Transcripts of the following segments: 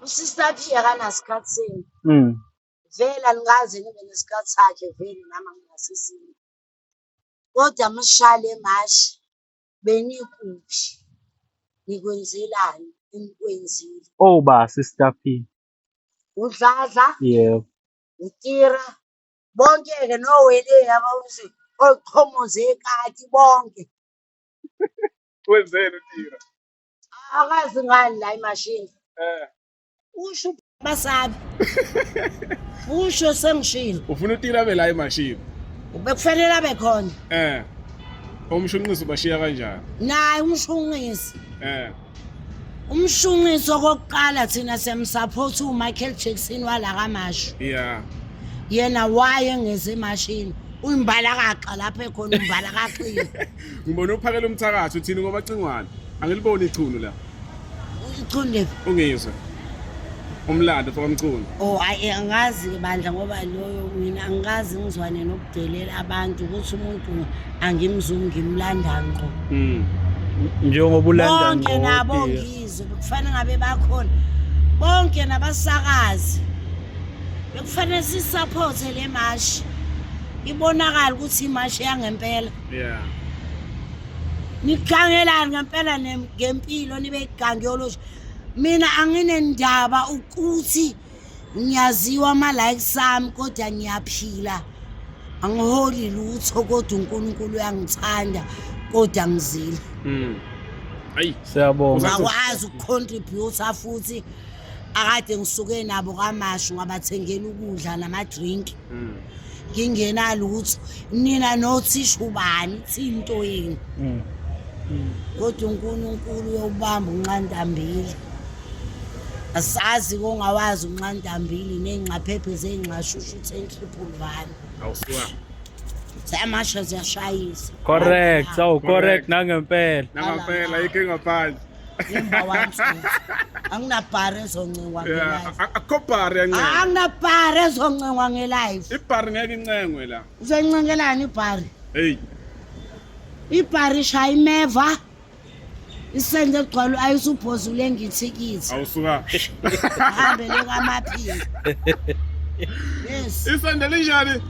Sister P akanasikhathi senu. Vele angazi nibe nesikhathi sakhe vele nama ngingasisini. Kodwa mshale mashi benikuphi? Nikwenzelani enikwenzile? Oh ba Sister P. Udladla? Yebo. Utira? Bonke-ke nowele abawuzi oqhomoze ekati bonke. Wenzeni utira? Akazi ngani la imashini. Usho basabi. Usho sengishilo. Ufuna utira bela imashini. Ubekufanele abe khona. Umshunqisi ubashiya kanjani? Naye umshunqisi. Umshunqisi okokuqala thina siyamsupport uMichael Jackson wala kaMashu. Yeah. Yena waye ngeze emashini. Uyimbalakaqa lapha ekhona umbalakaqile. Ngibona uphakela umthakathi uthini ngoba cingwane. Angiliboni ichunu la. Ichunu ungizwe. Umlando fokamculo. Oh angazi ke bandla ngoba loyo mina angazi ngizwane nokudelela abantu ukuthi umuntu angimzungu ngimlanda ngqo. Njengoba ulanda ngqo. Bonke nabo ngizwe kufanele ngabe bakhona. Bonke nabasakazi. Bekufanele sisupport le march. Ibonakala ukuthi imarch yangempela. Yeah. Nikhangelani ngempela ngempilo nibe igangiyoloji. Mina anginendaba ukuthi ngiyaziwa ama likes sami kodwa ngiyaphila. Angiholi lutho kodwa uNkulunkulu uyangithanda kodwa ngizile. Hayi siyabonga. Ngakwazi ukucontribute futhi akade ngisuke nabo kaMashu ngabathengela ukudla nama drink. Ngingena lutho nina nothisha ubani thinto yini. Kodwa uNkulunkulu uyobamba unqandambili. Asazi kongawazi unqandambili nengxaphephe zengxashushu 10-1. Awusuka. Samasha ziyashayisa. Correct, correct nangempela. Nangempela ikinga phansi. Number 1 anginabhare ezoncengwa ngelive. Akho bhare yancengwa. Anginabhare ezoncengwa ngelive. Ibhare ngeke incengwe la. Uzencengelani ibhare? Hey. Ibhare shaya imeva. Isende gqwalo ayisuphozule ngithikithi. Awusuka. Hambe lekamaphini. Yes. Isende linjani?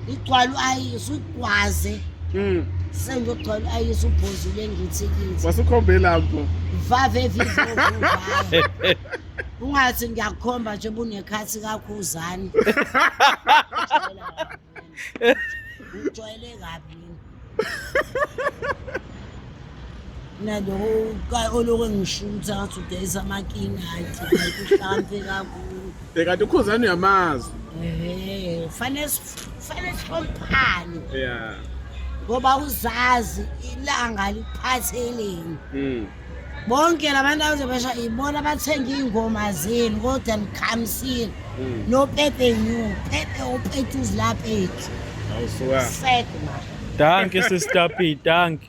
Igqwalo ayisugwaze. Sende gqwalo ayisuphozule ngithikithi. Wasukhombe lapho. Vave vivo. Ungathi ngiyakhomba nje bunekhathi kakhuzani. Ujwayele kabi. Nalo oloke ngishutha ngathi udayisa amakinga athi kuhlampe kakhulu. Kanti ukhuzani uyamazi. Fanele siphophane. Yeah. Ngoba uzazi ilanga liphatheleni. Bonke labantu abazobasha ibona bathenga ingoma zenu kodwa nikhamisile. No Pepe new, Pepe opethu uzilapha ethu. Awusuka. Sekma. Danke Sister P, danke.